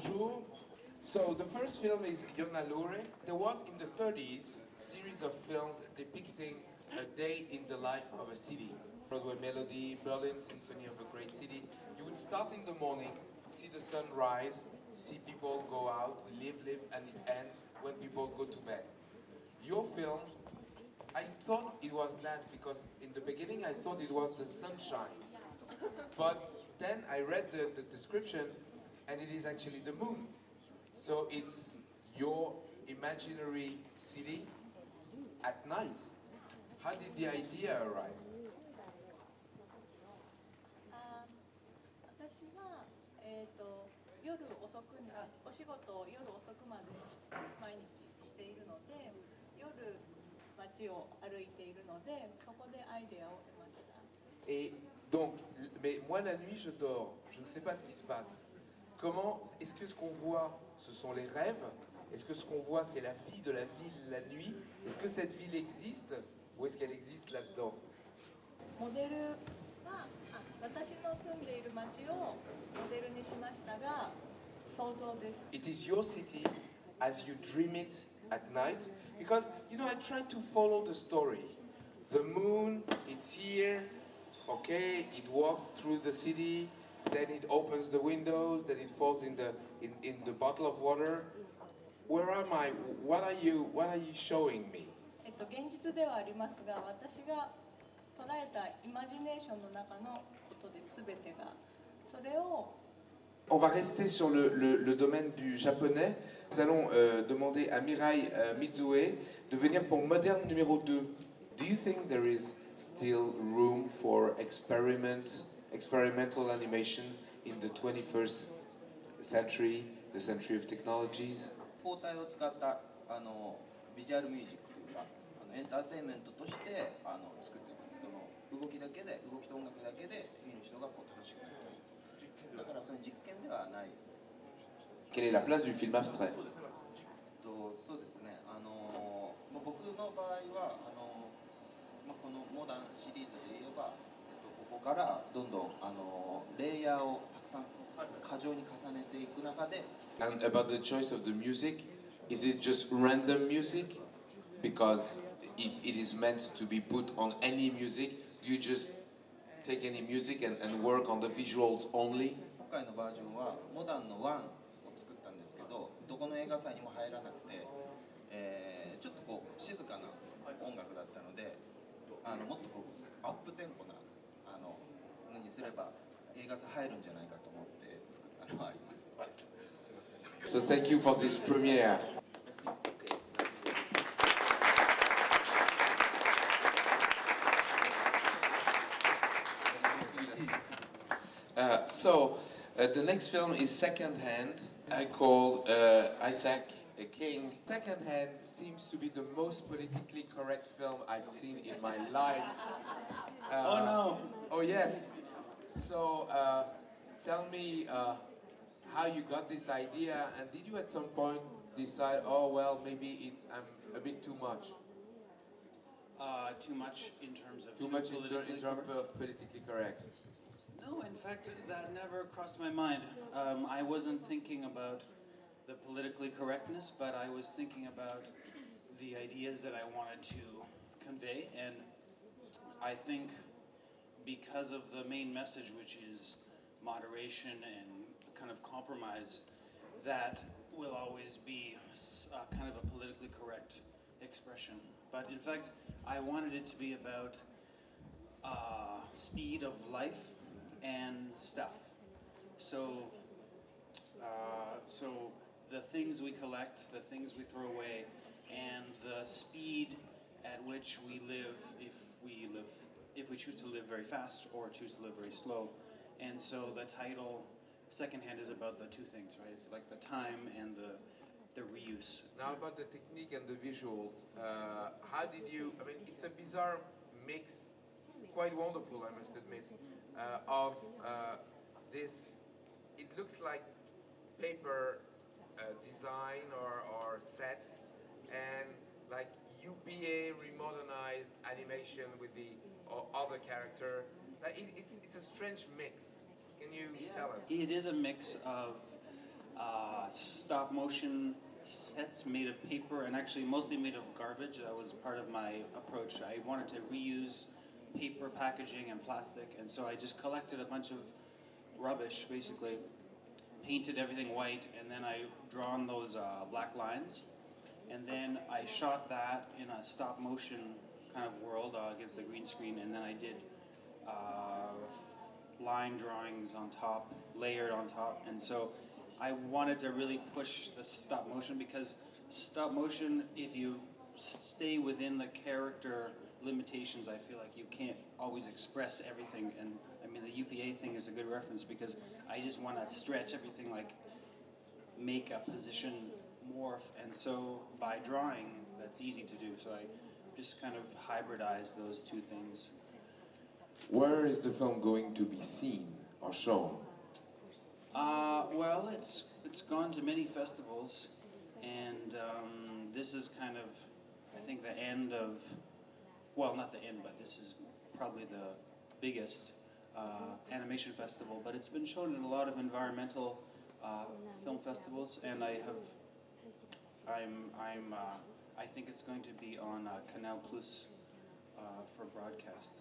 Bonjour. So the first film is Yonalure. There was in the 30s a series of films depicting a day in the life of a city. Broadway Melody, Berlin Symphony of a Great City. You would start in the morning, see the sun rise, see people go out, live, and it ends when people go to bed. Your film, I thought it was that because in the beginning I thought it was the sunshine. But then I read the description and it is actually the moon. So it's your imaginary city at night. How did the idea arrive? 私は、夜遅くにお仕事を夜遅くまで毎日しているので、夜街を歩いているので、そこでアイデアを得ました。Et donc, mais moi la nuit je dors, je ne sais pas ce qui se passe. Comment, est-ce que ce qu'on voit, ce sont les rêves? Est-ce que ce qu'on voit, c'est la vie de la ville la nuit? Est-ce que cette ville existe ou est-ce qu'elle existe là-dedans? モデルは私の住んでいる街をモデルにしましたが、想像です。It is your city as you dream it at night? Because, you know, I tried to follow the story. The moon, it's here, okay, it walks through the city, then it opens the windows, then it falls in the bottle of water. Where am I? What are you showing me? 現実ではありますが、私が捉えたイマジネーションの中のことで全てが、それを On va rester sur le domaine du japonais. Nous allons demander à Mirai Mizue de venir pour moderne numéro 2. Do you think there is still room for experimental animation in the 21st century, the century of technologies? 包帯を使ったビジュアルミュージックというかエンターテインメントとして作っています。その動きと音楽だけで見る人が楽しくなる。だからその実験ではないです。Quelle est la place du film abstrait? そうですね。僕の場合はこのモダンシリーズで言えば、ここからどんどんレイヤーをたくさん過剰に重ねていく中で。And about the choice of the music, is it just random music? Because if it is meant to be put on any music, do you just take any music and work on the visuals only? 今回のバージョンはモダンの1を作ったんですけど、どこの映画祭にも入らなくて、ちょっとこう静かな音楽だったので、もっとこうアップテンポなのにすれば映画祭入るんじゃないかと思って作ったのはあります。So thank you for this premiere. The next film is Second Hand. I called Isaac a King. Second Hand seems to be the most politically correct film I've seen in my life. Oh no! Oh yes. So tell me how you got this idea, and did you at some point decide, oh well, maybe I'm a bit too much? Too much in terms of in terms of politically correct. No, in fact, that never crossed my mind. I wasn't thinking about the politically correctness, but I was thinking about the ideas that I wanted to convey, and I think because of the main message, which is moderation and kind of compromise, that will always be kind of a politically correct expression. But in fact, I wanted it to be about speed of life and stuff. So the things we collect, the things we throw away, and the speed at which we live if we choose to live very fast or choose to live very slow. And so the title Secondhand is about the two things, right? It's like the time and the reuse. Now about the technique and the visuals, how did you, I mean, it's a bizarre mix, quite wonderful I must admit, of this, it looks like paper design or sets and like UPA remodernized animation with the other character. Like it's a strange mix. Can you tell us? It is a mix of stop motion sets made of paper and actually mostly made of garbage. That was part of my approach. I wanted to reuse paper packaging and plastic, and so I just collected a bunch of rubbish, basically, painted everything white, and then I drawn those black lines, and then I shot that in a stop motion kind of world against the green screen, and then I did line drawings on top, layered on top, and so I wanted to really push the stop motion because stop motion, if you stay within the character limitations, I feel like you can't always express everything. And I mean, the UPA thing is a good reference because I just want to stretch everything, like make a position morph. And so by drawing, that's easy to do. So I just kind of hybridized those two things. Where is the film going to be seen or shown? Well, it's gone to many festivals, and this is kind of, I think, the end of, well, not the end, but this is probably the biggest animation festival. But it's been shown in a lot of environmental film festivals, and I think it's going to be on Canal Plus for broadcast.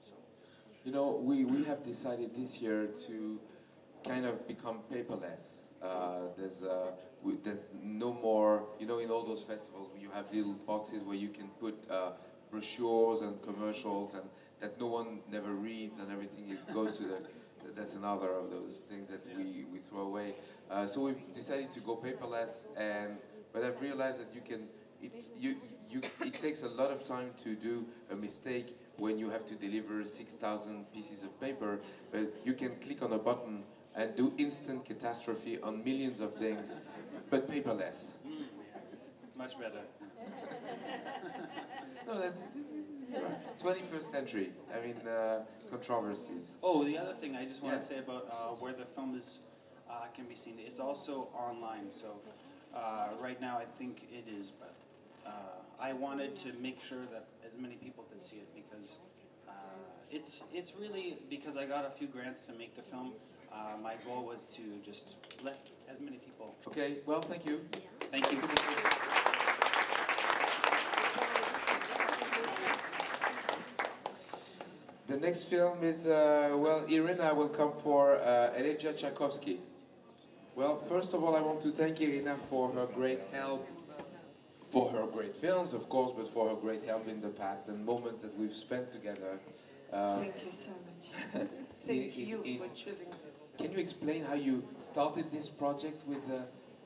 So. You know, we have decided this year to kind of become paperless. There's no more, you know, in all those festivals where you have little boxes where you can put brochures and commercials and that no one never reads and everything goes to the, that's another of those things that we throw away. So we've decided to go paperless, but I've realized that it takes a lot of time to do a mistake when you have to deliver 6,000 pieces of paper, but you can click on a button and do instant catastrophe on millions of things, but paperless. Much better. No, that's 21st century. I mean, controversies. Oh, the other thing I just want Yeah. to say about where the film is can be seen, it's also online. So right now I think it is, but I wanted to make sure that as many people could see it because it's really, because I got a few grants to make the film, my goal was to just let as many people. Okay, well, thank you. Thank you. The next film is, well, Irina will come for Elijah Tchaikovsky. Well, first of all, I want to thank Irina for her great help, for her great films, of course, but for her great help in the past and moments that we've spent together. Thank you so much. Thank you for choosing this. Can you explain how you started this project with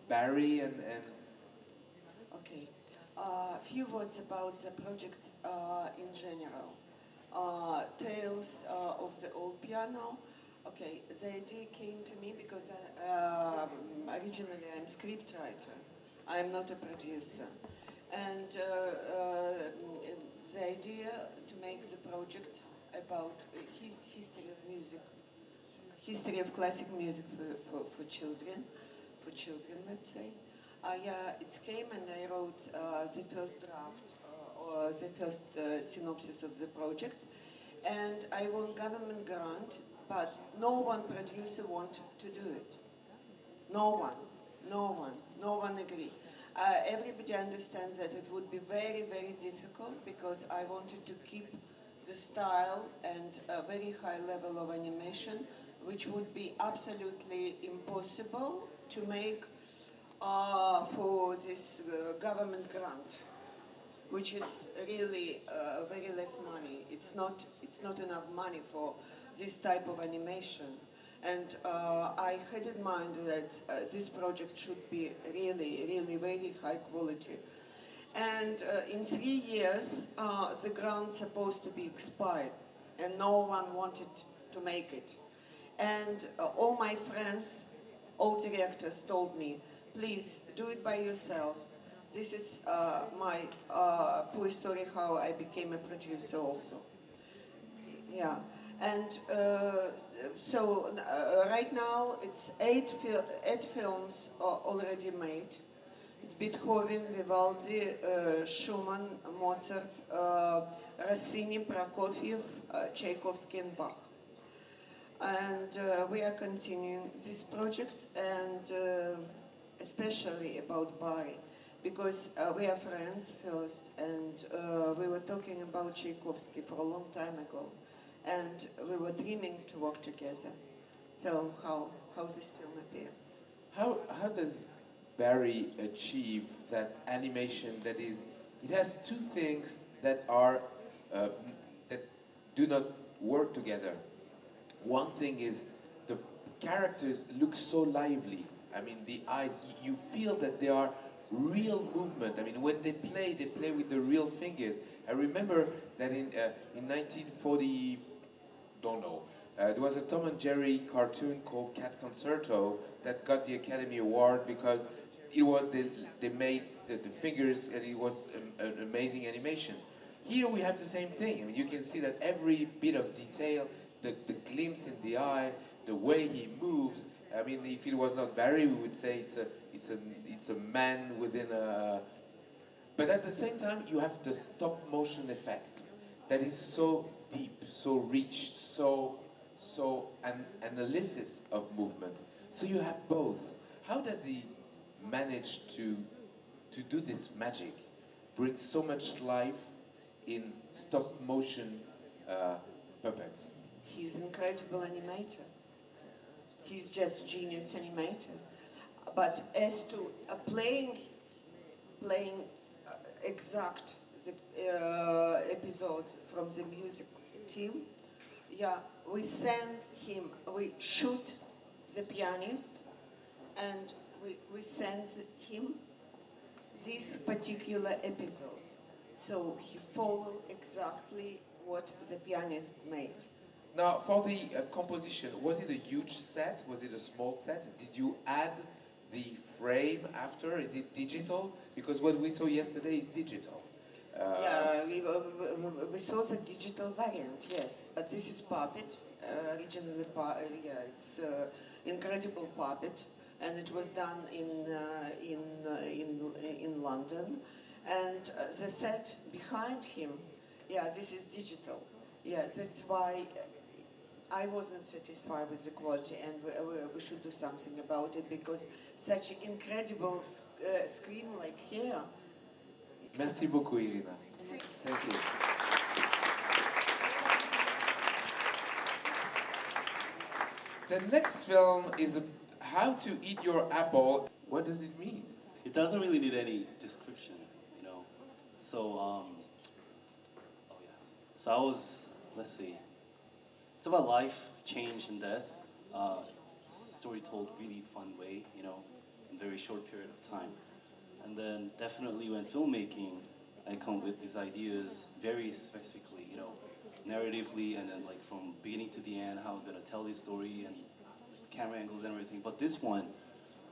Barry and... Okay. A few words about the project in general. Tales of the Old Piano. Okay, the idea came to me because originally I'm a scriptwriter. I'm not a producer. And the idea to make the project about history of music, history of classic music for children, let's say. It came and I wrote the first draft or the first synopsis of the project, and I won government grant, but no one producer wanted to do it. No one agreed. Everybody understands that it would be very, very difficult because I wanted to keep the style and a very high level of animation, which would be absolutely impossible to make for this government grant, which is really very less money. It's not enough money for this type of animation. And I had in mind that this project should be really, really very high quality. And in 3 years, the grant's supposed to be expired, and no one wanted to make it. And all my friends, all directors told me, please do it by yourself. This is my poor story how I became a producer also. Yeah. And so right now it's eight films already made. Beethoven, Vivaldi, Schumann, Mozart, Rossini, Prokofiev, Tchaikovsky and Bach. And we are continuing this project, and especially about Bari, because we are friends first, and we were talking about Tchaikovsky for a long time ago, and we were dreaming to work together. So how this film appear? How does Barry achieve that animation that is? It has two things that are that do not work together. One thing is the characters look so lively. I mean, the eyes, you feel that they are real movement. I mean, when they play with the real fingers. I remember that in 1940, don't know, there was a Tom and Jerry cartoon called Cat Concerto that got the Academy Award because it was they made the figures and it was an amazing animation. Here we have the same thing. I mean, you can see that every bit of detail, the glimpse in the eye, the way he moves. I mean, if it was not Barry, we would say it's a man within a. But at the same time, you have the stop motion effect that is so deep, so rich, so an analysis of movement. So you have both. How does he manage to do this magic, bring so much life in stop motion puppets? He's an incredible animator. He's just genius animator. But as to playing exact the episodes from the music team, yeah, we shoot the pianist, and we send him this particular episode. So he follow exactly what the pianist made. Now, for the composition, was it a huge set? Was it a small set? Did you add the frame after? Is it digital? Because what we saw yesterday is digital. Yeah, we saw the digital variant, yes. But this is puppet, originally, yeah, it's incredible puppet, and it was done in London. And the set behind him, yeah, this is digital. Yeah, that's why I wasn't satisfied with the quality, and we should do something about it, because such an incredible screen like here. Merci beaucoup, Irina. Thank you. The next film is How to Eat Your Apple. What does it mean? It doesn't really need any description, you know. So, oh yeah. So I was, let's see. It's about life, change, and death. Story told really fun way, you know, in a very short period of time. And then definitely when filmmaking, I come with these ideas very specifically, you know, narratively, and then like from beginning to the end, how I'm gonna tell this story and camera angles and everything. But this one,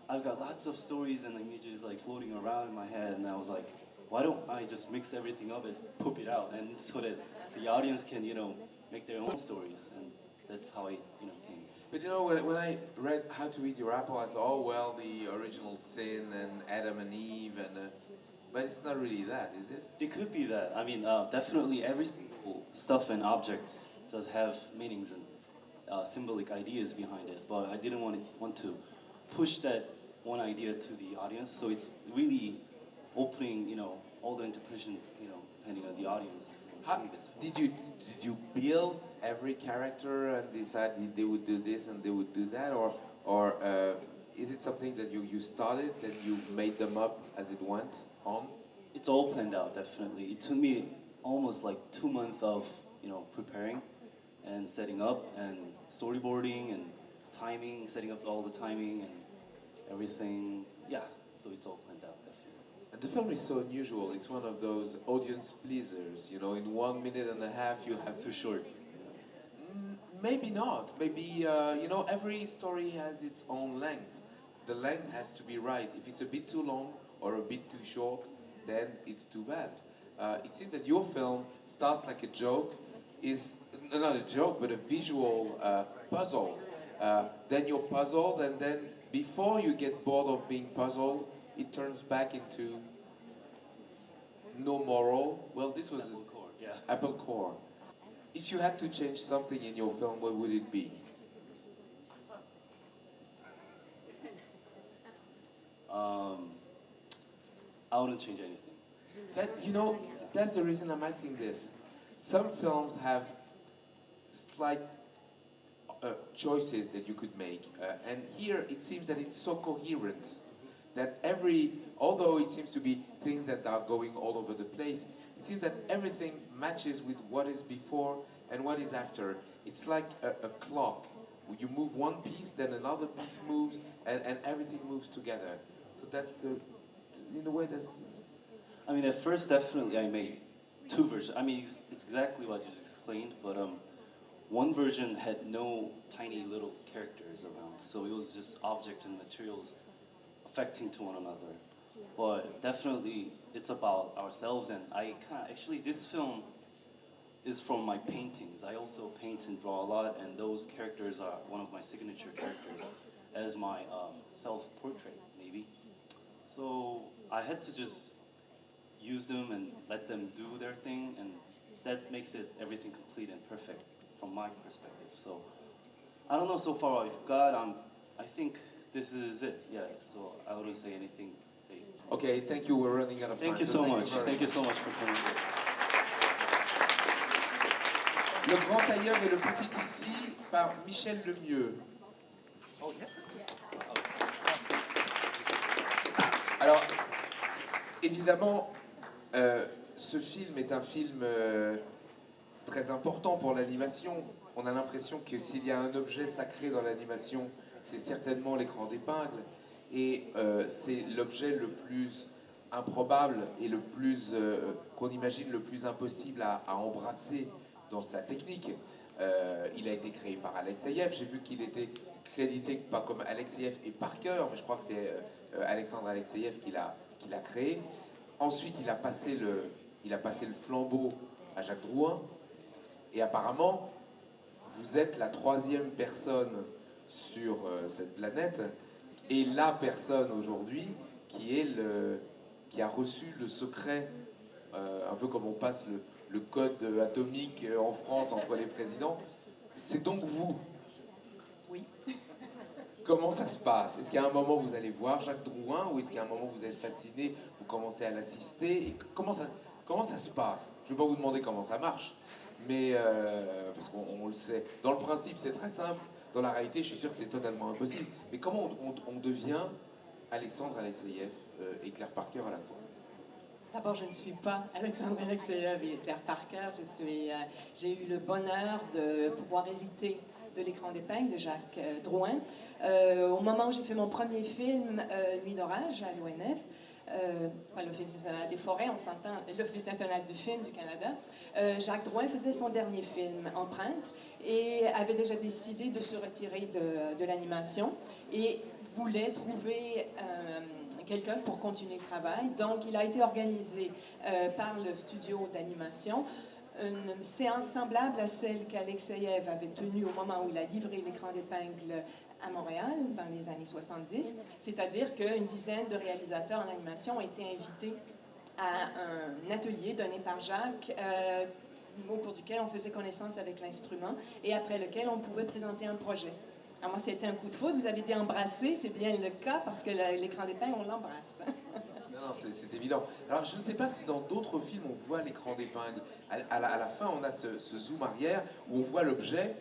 I've got lots of stories and images like floating around in my head, and I was like, why don't I just mix everything up and poop it out, and so that the audience can, you know, make their own stories, and that's how I, you know, came. But you know, when I read How to Eat Your Apple, I thought, oh well, the original sin and Adam and Eve, and but it's not really that, is it? It could be that. I mean, definitely every single stuff and objects does have meanings and symbolic ideas behind it, but I didn't want to push that one idea to the audience, so it's really opening, you know, all the interpretation, you know, depending on the audience. Did you build every character and decide they would do this and they would do that, or is it something that you started, then you made them up as it went on? It's all planned out, definitely. It took me almost like 2 months of, you know, preparing and setting up and storyboarding and timing, setting up all the timing and everything. Yeah, so it's all planned out, definitely. And the film is so unusual. It's one of those audience pleasers. You know, in 1 minute and a half, you have Too short. Maybe not. Maybe you know, every story has its own length. The length has to be right. If it's a bit too long or a bit too short, then it's too bad. It seems that your film starts like a joke, is not a joke, but a visual puzzle. Then you're puzzled, and then before you get bored of being puzzled, it turns back into no moral. Well, this was Apple Core, yeah. Apple Core. If you had to change something in your film, what would it be? I wouldn't change anything. That, you know, that's the reason I'm asking this. Some films have slight choices that you could make, and here it seems that it's so coherent that although it seems to be things that are going all over the place, it seems that everything matches with what is before and what is after. It's like a clock. You move one piece, then another piece moves, and everything moves together. So that's in a way, that's... I mean, at first, definitely, I made two versions. I mean, it's exactly what you just explained, but one version had no tiny little characters around, so it was just objects and materials affecting to one another. But definitely, it's about ourselves, and actually, this film is from my paintings. I also paint and draw a lot, and those characters are one of my signature characters as my self-portrait, maybe. So I had to just use them and let them do their thing, and that makes it everything complete and perfect from my perspective. So I don't know so far I've got. I think this is it. Yeah. So I wouldn't say anything. Okay, thank you. We're running out of time. Thank you so much. Thank you so much for coming. Le Grand Ailleurs et le Petit Ici par Michel Lemieux. Alors, évidemment, ce film est un film très important pour l'animation. On a l'impression que s'il y a un objet sacré dans l'animation, c'est certainement l'écran d'épingle. Et c'est l'objet le plus improbable et le plus qu'on imagine le plus impossible à embrasser dans sa technique. Il a été créé par Alexeïev. J'ai vu qu'il était crédité pas comme Alexeïev et Parker, mais je crois que c'est Alexandre Alexeïev qui l'a créé. Ensuite, il a passé le flambeau à Jacques Drouin. Et apparemment, vous êtes la troisième personne sur cette planète et la personne aujourd'hui qui a reçu le secret, un peu comme on passe le code atomique en France entre les présidents. C'est donc vous. Oui. Comment ça se passe? Est-ce qu'à un moment vous allez voir Jacques Drouin ou est-ce qu'à un moment vous êtes fasciné, vous commencez à l'assister? Et comment ça se passe? Je ne vais pas vous demander comment ça marche, mais parce qu'on le sait. Dans le principe, c'est très simple. Dans la réalité, je suis sûr que c'est totalement impossible. Mais comment on devient Alexandre Alexeïev et Claire Parker à la fois? D'abord, je ne suis pas Alexandre Alexeïev et Claire Parker. J'ai eu le bonheur de pouvoir hériter de l'écran d'épingle de Jacques Drouin. Au moment où j'ai fait mon premier film, Nuit d'orage, à l'ONF, pas l'Office national des forêts, on s'entend, l'Office national du film du Canada, Jacques Drouin faisait son dernier film, Empreinte, et avait déjà décidé de se retirer de l'animation et voulait trouver quelqu'un pour continuer le travail. Donc, il a été organisé par le studio d'animation une séance semblable à celle qu'Alexeïev avait tenue au moment où il a livré l'écran d'épingle à Montréal, dans les années 70. C'est-à-dire qu'une dizaine de réalisateurs en animation ont été invités à un atelier donné par Jacques, au cours duquel on faisait connaissance avec l'instrument et après lequel on pouvait présenter un projet. Alors moi, c'était un coup de foudre. Vous avez dit embrasser, c'est bien le cas parce que l'écran d'épingle, on l'embrasse. Non, c'est évident. Alors, je ne sais pas si dans d'autres films, on voit l'écran d'épingle. À la fin, on a ce zoom arrière où on voit l'objet,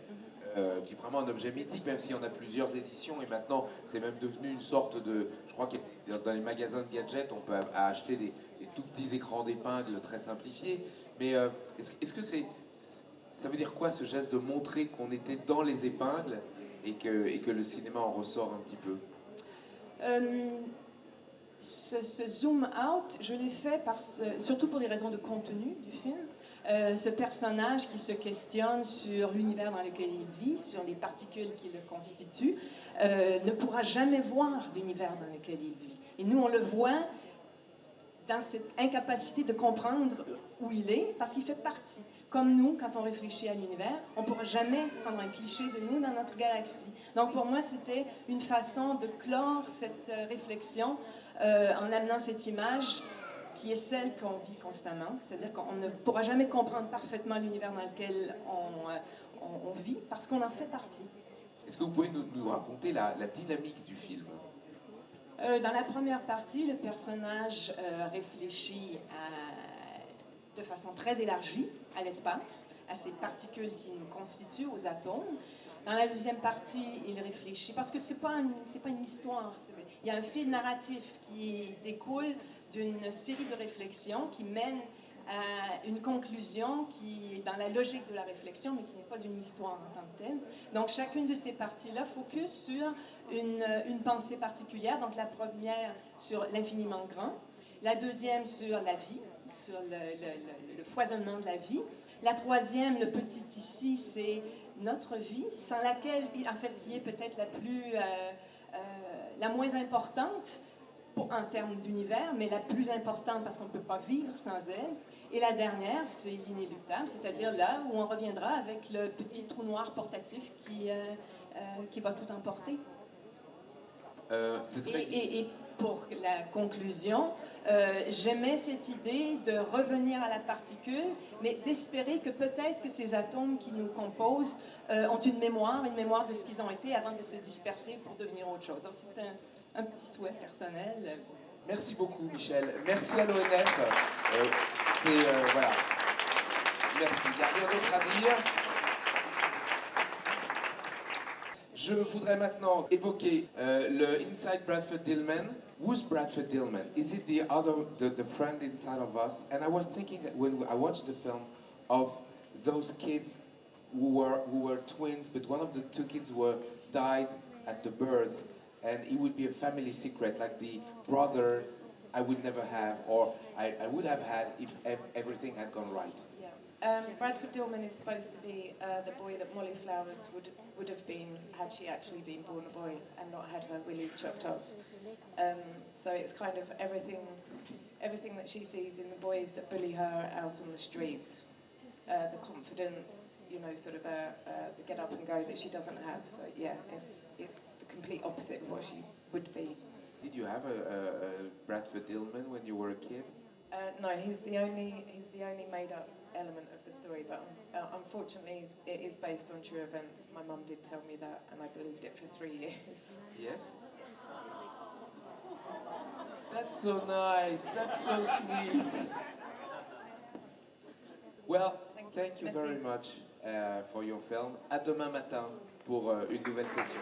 qui est vraiment un objet mythique, même s'il y en a plusieurs éditions. Et maintenant, c'est même devenu une sorte de... Je crois que dans les magasins de gadgets, on peut acheter des tout petits écrans d'épingle très simplifiés. Mais est-ce que ça veut dire quoi, ce geste de montrer qu'on était dans les épingles et que le cinéma en ressort un petit peu? Ce zoom out, je l'ai fait surtout pour des raisons de contenu du film. Ce personnage qui se questionne sur l'univers dans lequel il vit, sur les particules qui le constituent, ne pourra jamais voir l'univers dans lequel il vit. Et nous, on le voit dans cette incapacité de comprendre où il est, parce qu'il fait partie. Comme nous, quand on réfléchit à l'univers, on ne pourra jamais prendre un cliché de nous dans notre galaxie. Donc pour moi, c'était une façon de clore cette réflexion en amenant cette image qui est celle qu'on vit constamment. C'est-à-dire qu'on ne pourra jamais comprendre parfaitement l'univers dans lequel on vit, parce qu'on en fait partie. Est-ce que vous pouvez nous raconter la dynamique du film? Dans la première partie, le personnage réfléchit de façon très élargie à l'espace, à ces particules qui nous constituent, aux atomes. Dans la deuxième partie, il réfléchit, parce que c'est pas une histoire, il y a un fil narratif qui découle d'une série de réflexions qui mène à une conclusion qui est dans la logique de la réflexion, mais qui n'est pas une histoire en tant que telle. Donc chacune de ces parties-là focus sur une pensée particulière. Donc la première sur l'infiniment grand, la deuxième sur la vie, sur le foisonnement de la vie. La troisième, le petit ici, c'est notre vie, sans laquelle, en fait, qui est peut-être la moins importante en termes d'univers, mais la plus importante parce qu'on ne peut pas vivre sans elle. Et la dernière, c'est l'inéluctable, c'est-à-dire là où on reviendra avec le petit trou noir portatif qui va tout emporter. Et pour la conclusion, j'aimais cette idée de revenir à la particule, mais d'espérer que peut-être que ces atomes qui nous composent ont une mémoire de ce qu'ils ont été avant de se disperser pour devenir autre chose. C'est un petit souhait personnel. Merci beaucoup, Michel. Merci à l'ONF. Voilà. Merci. Il n'y a rien d'autre à dire. Je voudrais maintenant évoquer le Inside Bradford Dillman. Who's Bradford Dillman? Is it the friend inside of us? And I was thinking when I watched the film of those kids who were twins, but one of the two kids died at the birth, and it would be a family secret, like the brother I would never have, or I would have had if everything had gone right. Bradford Dillman is supposed to be the boy that Molly Flowers would have been had she actually been born a boy and not had her willy chopped off. So it's kind of everything that she sees in the boys that bully her out on the street, the confidence, sort of the get up and go that she doesn't have. So yeah, it's the complete opposite of what she would be. Did you have a Bradford Dillman when you were a kid? No, he's the only made-up element of the story, but unfortunately it is based on true events. My mum did tell me that, and I believed it for 3 years. Yes? That's so nice, that's so sweet. Well, thank you very much for your film. À demain matin pour une nouvelle session.